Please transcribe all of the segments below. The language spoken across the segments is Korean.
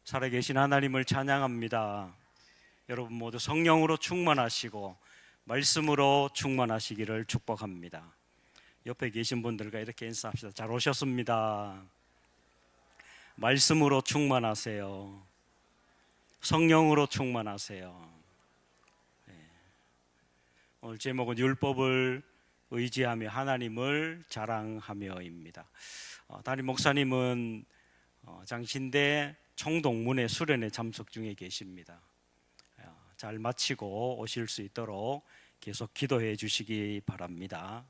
살아계신 하나님을 찬양합니다. 여러분 모두 성령으로 충만하시고 말씀으로 충만하시기를 축복합니다. 옆에 계신 분들과 이렇게 인사합시다. 잘 오셨습니다. 말씀으로 충만하세요. 성령으로 충만하세요. 오늘 제목은 율법을 의지하며 하나님을 자랑하며입니다. 담임 목사님은 장신대 총동문회 수련회 참석 중에 계십니다. 잘 마치고 오실 수 있도록 계속 기도해 주시기 바랍니다.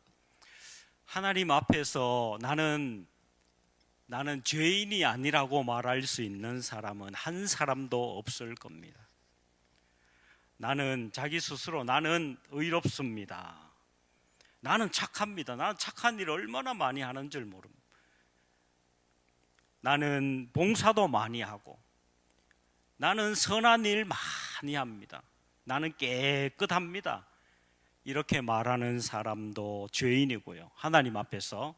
하나님 앞에서 나는 죄인이 아니라고 말할 수 있는 사람은 한 사람도 없을 겁니다. 나는 자기 스스로 나는 의롭습니다. 나는 착합니다. 나는 착한 일을 얼마나 많이 하는 줄 모릅니다. 나는 봉사도 많이 하고 나는 선한 일 많이 합니다. 나는 깨끗합니다. 이렇게 말하는 사람도 죄인이고요. 하나님 앞에서.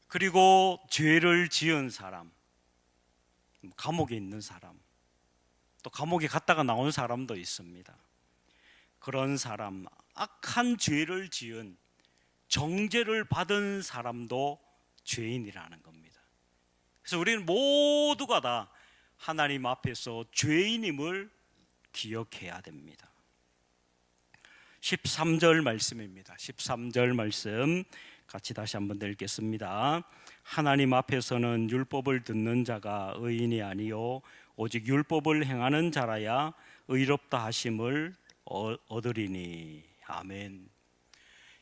그리고 죄를 지은 사람, 감옥에 있는 사람, 또 감옥에 갔다가 나온 사람도 있습니다. 그런 사람, 악한 죄를 지은 정죄를 받은 사람도 죄인이라는 겁니다. 그래서 우리는 모두가 다 하나님 앞에서 죄인임을 기억해야 됩니다. 13절 말씀입니다. 13절 말씀 같이 다시 한번 읽겠습니다. 하나님 앞에서는 율법을 듣는 자가 의인이 아니요 오직 율법을 행하는 자라야 의롭다 하심을 얻으리니. 아멘.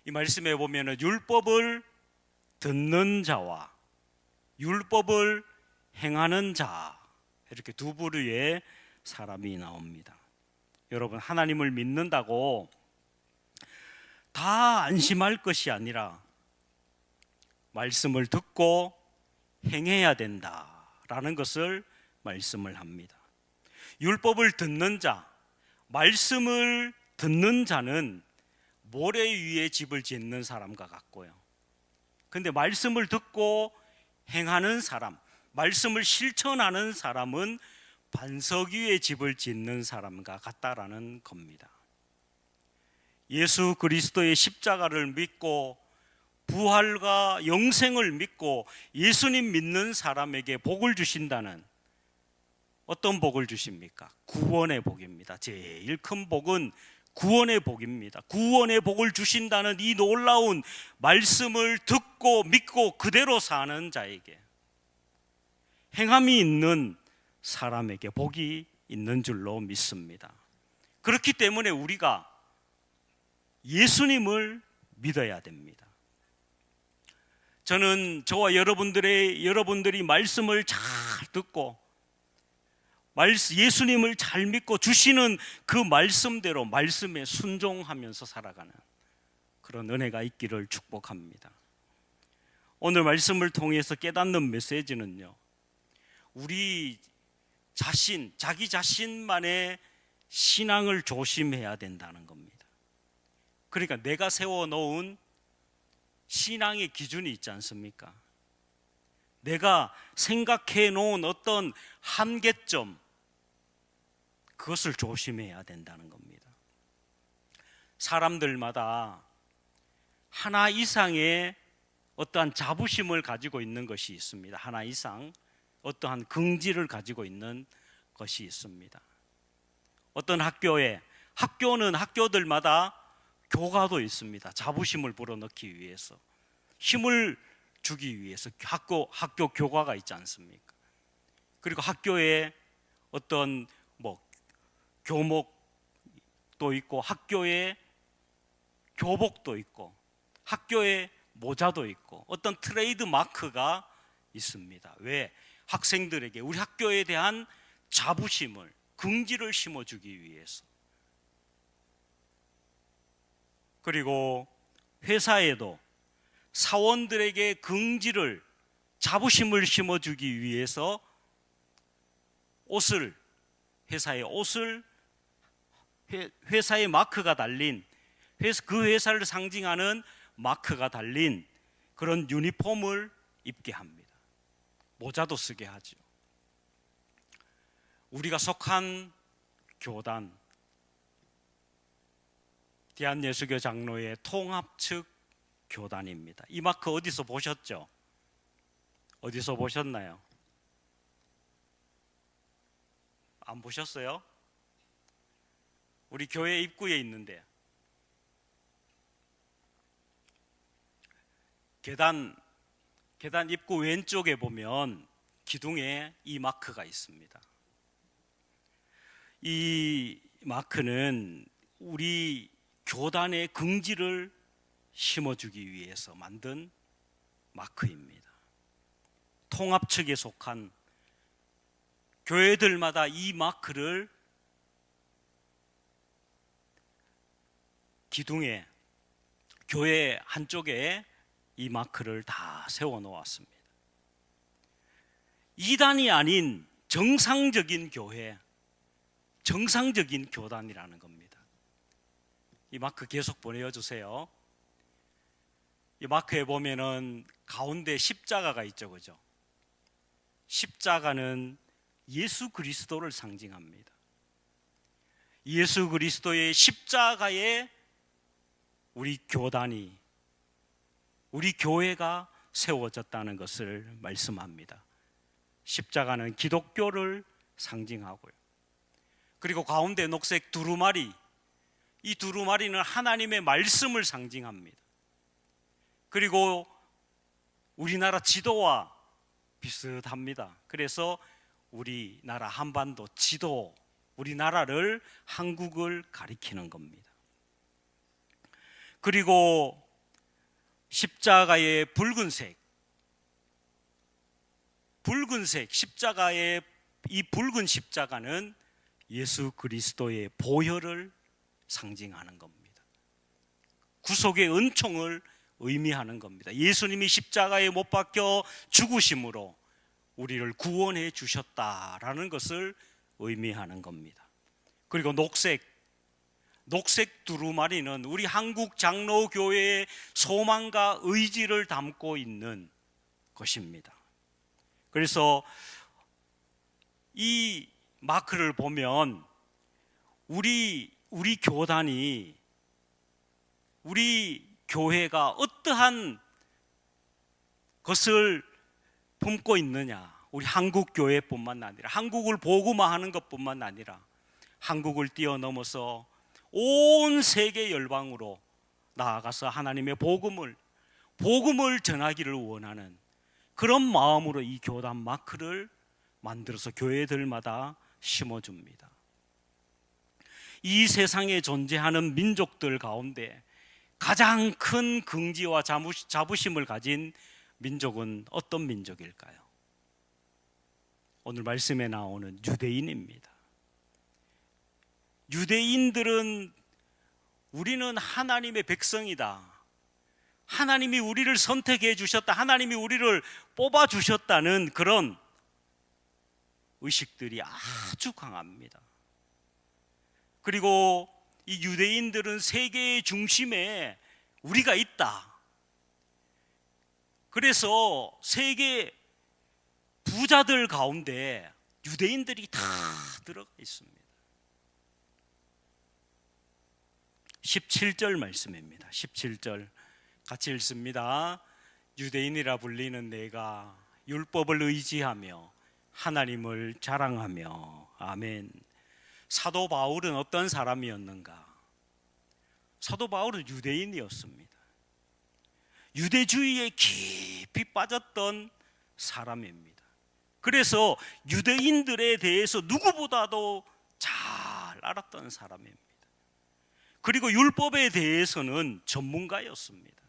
이 말씀에 보면 율법을 듣는 자와 율법을 행하는 자, 이렇게 두 부류의 사람이 나옵니다. 여러분, 하나님을 믿는다고 다 안심할 것이 아니라 말씀을 듣고 행해야 된다라는 것을 말씀을 합니다. 율법을 듣는 자, 말씀을 듣는 자는 모래 위에 집을 짓는 사람과 같고요. 근데 말씀을 듣고 행하는 사람, 말씀을 실천하는 사람은 반석 위에 집을 짓는 사람과 같다라는 겁니다. 예수 그리스도의 십자가를 믿고 부활과 영생을 믿고 예수님 믿는 사람에게 복을 주신다는, 어떤 복을 주십니까? 구원의 복입니다. 제일 큰 복은 구원의 복입니다. 구원의 복을 주신다는 이 놀라운 말씀을 듣고 믿고 그대로 사는 자에게, 행함이 있는 사람에게 복이 있는 줄로 믿습니다. 그렇기 때문에 우리가 예수님을 믿어야 됩니다. 저는 저와 여러분들이 말씀을 잘 듣고 예수님을 잘 믿고 주시는 그 말씀대로 말씀에 순종하면서 살아가는 그런 은혜가 있기를 축복합니다. 오늘 말씀을 통해서 깨닫는 메시지는요, 우리 자신, 자기 자신만의 신앙을 조심해야 된다는 겁니다. 그러니까 내가 세워놓은 신앙의 기준이 있지 않습니까? 내가 생각해 놓은 어떤 한계점, 그것을 조심해야 된다는 겁니다. 사람들마다 하나 이상의 어떠한 자부심을 가지고 있는 것이 있습니다. 하나 이상 어떠한 긍지를 가지고 있는 것이 있습니다. 어떤 학교는 학교들마다 교가도 있습니다. 자부심을 불어넣기 위해서, 힘을 주기 위해서 학교 교가가 있지 않습니까? 그리고 학교에 어떤 교목도 있고, 학교에 교복도 있고, 학교에 모자도 있고, 어떤 트레이드 마크가 있습니다. 왜? 학생들에게 우리 학교에 대한 자부심을, 긍지를 심어주기 위해서. 그리고 회사에도 사원들에게 긍지를, 자부심을 심어주기 위해서 회사의 마크가 달린, 그 회사를 상징하는 마크가 달린 그런 유니폼을 입게 합니다. 모자도 쓰게 하죠. 우리가 속한 교단, 대한예수교 장로회 통합 측 교단입니다. 이 마크 어디서 보셨죠? 어디서 보셨나요? 안 보셨어요? 우리 교회 입구에 있는데, 계단 입구 왼쪽에 보면 기둥에 이 마크가 있습니다. 이 마크는 우리 교단의 긍지를 심어주기 위해서 만든 마크입니다. 통합 측에 속한 교회들마다 이 마크를 기둥에, 교회 한쪽에 이 마크를 다 세워 놓았습니다. 이단이 아닌 정상적인 교회, 정상적인 교단이라는 겁니다. 이 마크 계속 보내주세요. 이 마크에 보면은 가운데 십자가가 있죠, 그죠? 십자가는 예수 그리스도를 상징합니다. 예수 그리스도의 십자가에 우리 교단이, 우리 교회가 세워졌다는 것을 말씀합니다. 십자가는 기독교를 상징하고요. 그리고 가운데 녹색 두루마리, 이 두루마리는 하나님의 말씀을 상징합니다. 그리고 우리나라 지도와 비슷합니다. 그래서 우리나라 한반도 지도, 우리나라를, 한국을 가리키는 겁니다. 그리고 십자가의 붉은색 십자가의 이 붉은 십자가는 예수 그리스도의 보혈을 상징하는 겁니다. 구속의 은총을 의미하는 겁니다. 예수님이 십자가에 못 박혀 죽으심으로 우리를 구원해 주셨다라는 것을 의미하는 겁니다. 그리고 녹색 두루마리는 우리 한국 장로교회의 소망과 의지를 담고 있는 것입니다. 그래서 이 마크를 보면 우리 교단이, 우리 교회가 어떠한 것을 품고 있느냐, 우리 한국 교회뿐만 아니라, 한국을 복음화하는 것뿐만 아니라 한국을 뛰어넘어서 온 세계 열방으로 나아가서 하나님의 복음을 전하기를 원하는 그런 마음으로 이 교단 마크를 만들어서 교회들마다 심어줍니다. 이 세상에 존재하는 민족들 가운데 가장 큰 긍지와 자부심을 가진 민족은 어떤 민족일까요? 오늘 말씀에 나오는 유대인입니다. 유대인들은 우리는 하나님의 백성이다, 하나님이 우리를 선택해 주셨다, 하나님이 우리를 뽑아 주셨다는 그런 의식들이 아주 강합니다. 그리고 이 유대인들은 세계의 중심에 우리가 있다, 그래서 세계 부자들 가운데 유대인들이 다 들어가 있습니다. 17절 말씀입니다. 17절 같이 읽습니다. 유대인이라 불리는 내가 율법을 의지하며 하나님을 자랑하며. 아멘. 사도 바울은 어떤 사람이었는가? 사도 바울은 유대인이었습니다. 유대주의에 깊이 빠졌던 사람입니다. 그래서 유대인들에 대해서 누구보다도 잘 알았던 사람입니다. 그리고 율법에 대해서는 전문가였습니다.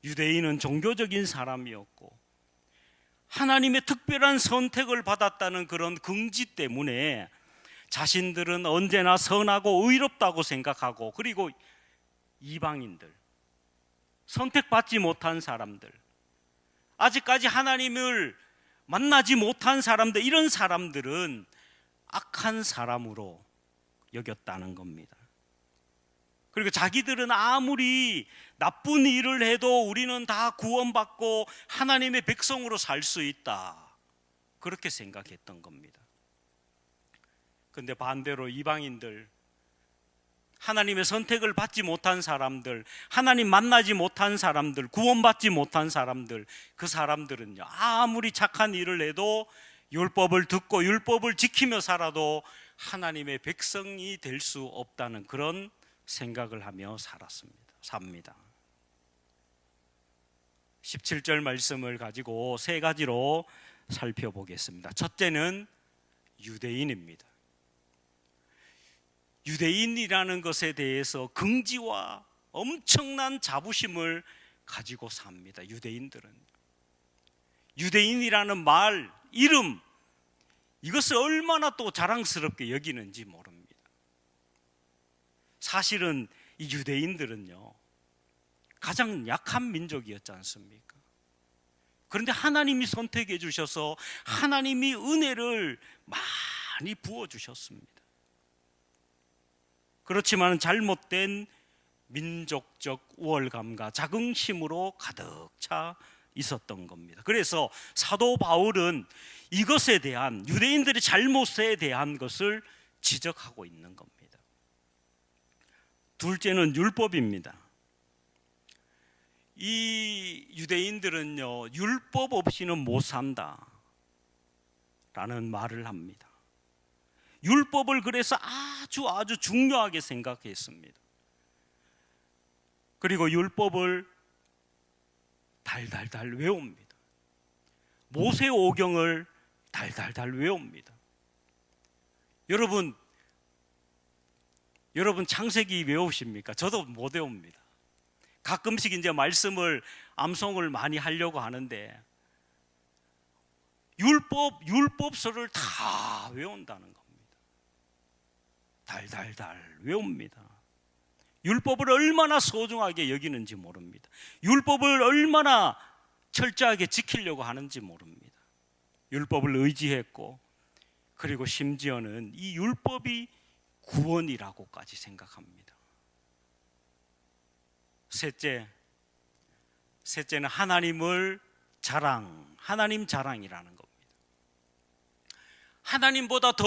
유대인은 종교적인 사람이었고 하나님의 특별한 선택을 받았다는 그런 긍지 때문에 자신들은 언제나 선하고 의롭다고 생각하고, 그리고 이방인들, 선택받지 못한 사람들, 아직까지 하나님을 만나지 못한 사람들, 이런 사람들은 악한 사람으로 여겼다는 겁니다. 그리고 자기들은 아무리 나쁜 일을 해도 우리는 다 구원받고 하나님의 백성으로 살 수 있다, 그렇게 생각했던 겁니다. 근데 반대로 이방인들, 하나님의 선택을 받지 못한 사람들, 하나님 만나지 못한 사람들, 구원받지 못한 사람들, 그 사람들은요, 아무리 착한 일을 해도 율법을 듣고 율법을 지키며 살아도 하나님의 백성이 될 수 없다는 그런 생각을 하며 삽니다. 17절 말씀을 가지고 세 가지로 살펴보겠습니다. 첫째는 유대인입니다. 유대인이라는 것에 대해서 긍지와 엄청난 자부심을 가지고 삽니다. 유대인들은 유대인이라는 말, 이름, 이것을 얼마나 또 자랑스럽게 여기는지 모릅니다. 사실은 이 유대인들은요, 가장 약한 민족이었지 않습니까? 그런데 하나님이 선택해 주셔서 하나님이 은혜를 많이 부어주셨습니다. 그렇지만 잘못된 민족적 우월감과 자긍심으로 가득 차 있었던 겁니다. 그래서 사도 바울은 이것에 대한, 유대인들의 잘못에 대한 것을 지적하고 있는 겁니다. 둘째는 율법입니다. 이 유대인들은요, 율법 없이는 못 산다 라는 말을 합니다. 율법을 그래서 아주 중요하게 생각했습니다. 그리고 율법을 달달달 외웁니다. 모세오경을 달달달 외웁니다. 여러분 창세기 외우십니까? 저도 못 외웁니다. 가끔씩 이제 말씀을 암송을 많이 하려고 하는데 율법서를 다 외운다는 겁니다. 달달달 외웁니다. 율법을 얼마나 소중하게 여기는지 모릅니다. 율법을 얼마나 철저하게 지키려고 하는지 모릅니다. 율법을 의지했고, 그리고 심지어는 이 율법이 구원이라고까지 생각합니다. 셋째는 하나님 자랑이라는 겁니다. 하나님보다 더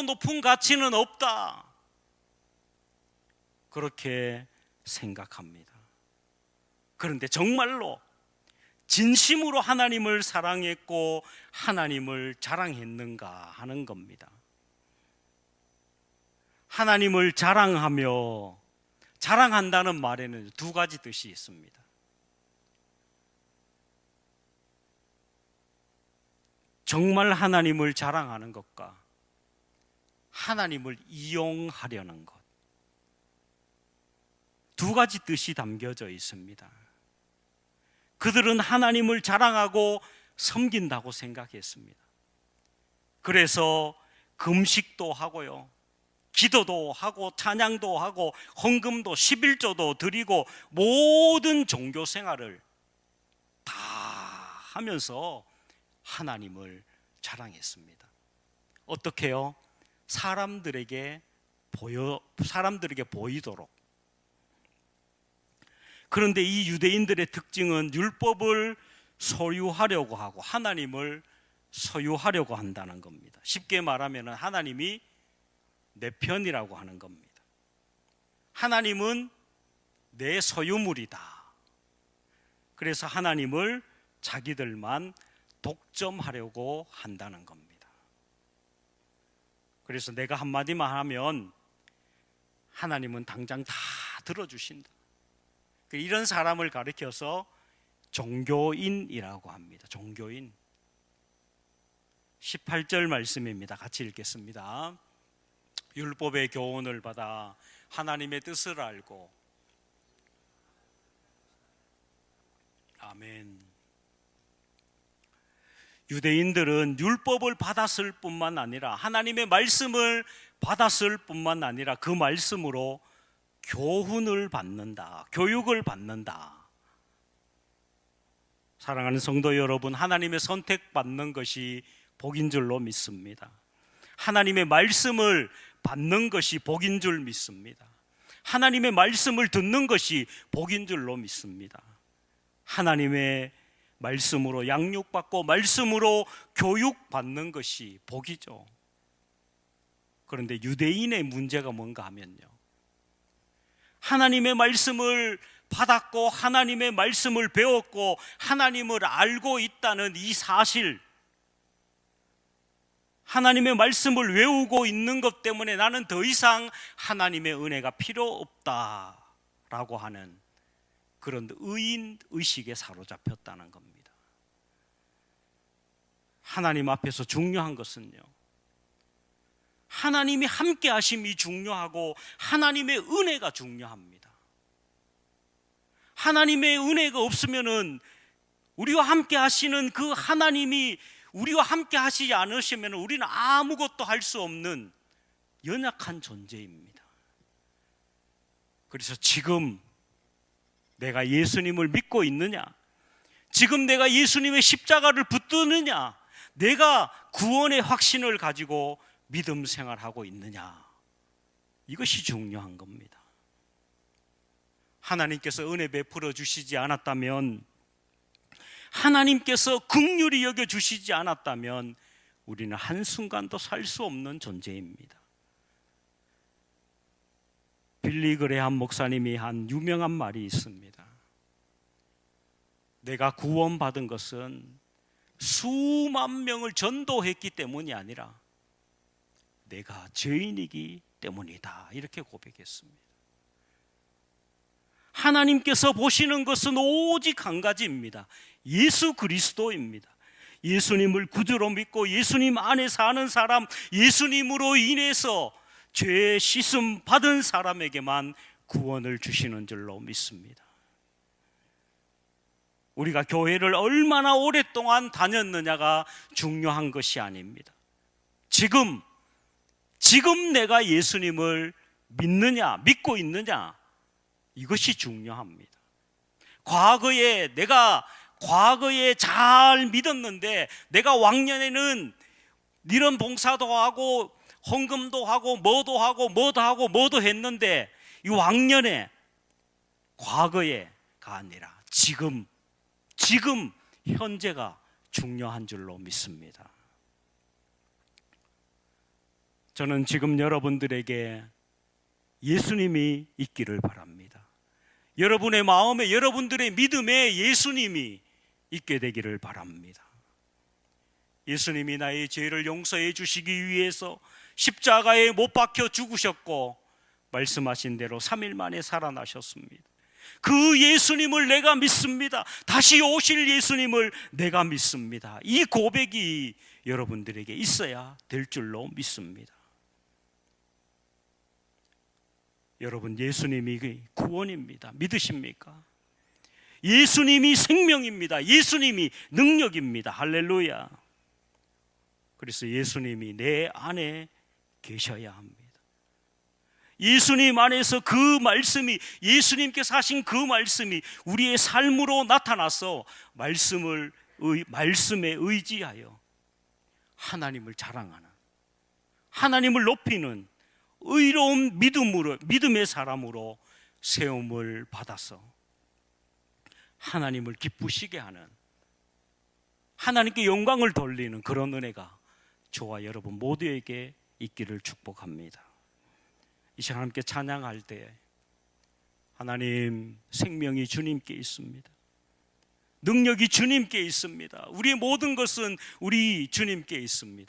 높은 가치는 없다, 그렇게 생각합니다. 그런데 정말로 진심으로 하나님을 사랑했고 하나님을 자랑했는가 하는 겁니다. 하나님을 자랑한다는 말에는 두 가지 뜻이 있습니다. 정말 하나님을 자랑하는 것과 하나님을 이용하려는 것, 두 가지 뜻이 담겨져 있습니다. 그들은 하나님을 자랑하고 섬긴다고 생각했습니다. 그래서 금식도 하고요, 기도도 하고 찬양도 하고 헌금도 11조도 드리고 모든 종교 생활을 다 하면서 하나님을 자랑했습니다. 어떻게요? 사람들에게 보이도록. 그런데 이 유대인들의 특징은 율법을 소유하려고 하고 하나님을 소유하려고 한다는 겁니다. 쉽게 말하면 하나님이 내 편이라고 하는 겁니다. 하나님은 내 소유물이다. 그래서 하나님을 자기들만 독점하려고 한다는 겁니다. 그래서 내가 한마디만 하면 하나님은 당장 다 들어주신다. 이런 사람을 가리켜서 종교인이라고 합니다. 종교인. 18절 말씀입니다. 같이 읽겠습니다. 율법의 교훈을 받아 하나님의 뜻을 알고. 아멘. 유대인들은 율법을 받았을 뿐만 아니라 하나님의 말씀을 받았을 뿐만 아니라 그 말씀으로 교훈을 받는다, 교육을 받는다. 사랑하는 성도 여러분, 하나님의 선택받는 것이 복인 줄로 믿습니다. 하나님의 말씀을 받는 것이 복인 줄 믿습니다. 하나님의 말씀을 듣는 것이 복인 줄로 믿습니다. 하나님의 말씀으로 양육받고 말씀으로 교육받는 것이 복이죠. 그런데 유대인의 문제가 뭔가 하면요, 하나님의 말씀을 받았고 하나님의 말씀을 배웠고 하나님을 알고 있다는 이 사실, 하나님의 말씀을 외우고 있는 것 때문에 나는 더 이상 하나님의 은혜가 필요 없다라고 하는 그런 의인 의식에 사로잡혔다는 겁니다. 하나님 앞에서 중요한 것은요, 하나님이 함께 하심이 중요하고 하나님의 은혜가 중요합니다. 하나님의 은혜가 없으면은, 우리와 함께 하시는 그 하나님이 우리와 함께 하시지 않으시면 우리는 아무것도 할 수 없는 연약한 존재입니다. 그래서 지금 내가 예수님을 믿고 있느냐, 지금 내가 예수님의 십자가를 붙드느냐, 내가 구원의 확신을 가지고 믿음 생활하고 있느냐, 이것이 중요한 겁니다. 하나님께서 은혜 베풀어 주시지 않았다면, 하나님께서 긍휼히 여겨주시지 않았다면 우리는 한순간도 살 수 없는 존재입니다. 빌리 그레함 목사님이 한 유명한 말이 있습니다. 내가 구원받은 것은 수만 명을 전도했기 때문이 아니라 내가 죄인이기 때문이다, 이렇게 고백했습니다. 하나님께서 보시는 것은 오직 한 가지입니다. 예수 그리스도입니다. 예수님을 구주로 믿고 예수님 안에 사는 사람, 예수님으로 인해서 죄 씻음 받은 사람에게만 구원을 주시는 줄로 믿습니다. 우리가 교회를 얼마나 오랫동안 다녔느냐가 중요한 것이 아닙니다. 지금 내가 예수님을 믿느냐, 믿고 있느냐, 이것이 중요합니다. 내가 과거에 잘 믿었는데, 내가 왕년에는 이런 봉사도 하고 헌금도 하고 뭐도 하고 했는데, 이 왕년에, 과거에가 아니라 지금 현재가 중요한 줄로 믿습니다. 저는 지금 여러분들에게 예수님이 있기를 바랍니다. 여러분의 마음에, 여러분들의 믿음에 예수님이 있게 되기를 바랍니다. 예수님이 나의 죄를 용서해 주시기 위해서 십자가에 못 박혀 죽으셨고 말씀하신 대로 3일 만에 살아나셨습니다. 그 예수님을 내가 믿습니다. 다시 오실 예수님을 내가 믿습니다. 이 고백이 여러분들에게 있어야 될 줄로 믿습니다. 여러분, 예수님이 구원입니다. 믿으십니까? 예수님이 생명입니다. 예수님이 능력입니다. 할렐루야. 그래서 예수님이 내 안에 계셔야 합니다. 예수님 안에서 그 말씀이, 예수님께서 하신 그 말씀이 우리의 삶으로 나타나서 말씀에 의지하여 하나님을 자랑하는, 하나님을 높이는 의로운 믿음의 사람으로 세움을 받아서 하나님을 기쁘시게 하는, 하나님께 영광을 돌리는 그런 은혜가 저와 여러분 모두에게 있기를 축복합니다. 이 시간 함께 찬양할 때, 하나님, 생명이 주님께 있습니다. 능력이 주님께 있습니다. 우리의 모든 것은 우리 주님께 있습니다.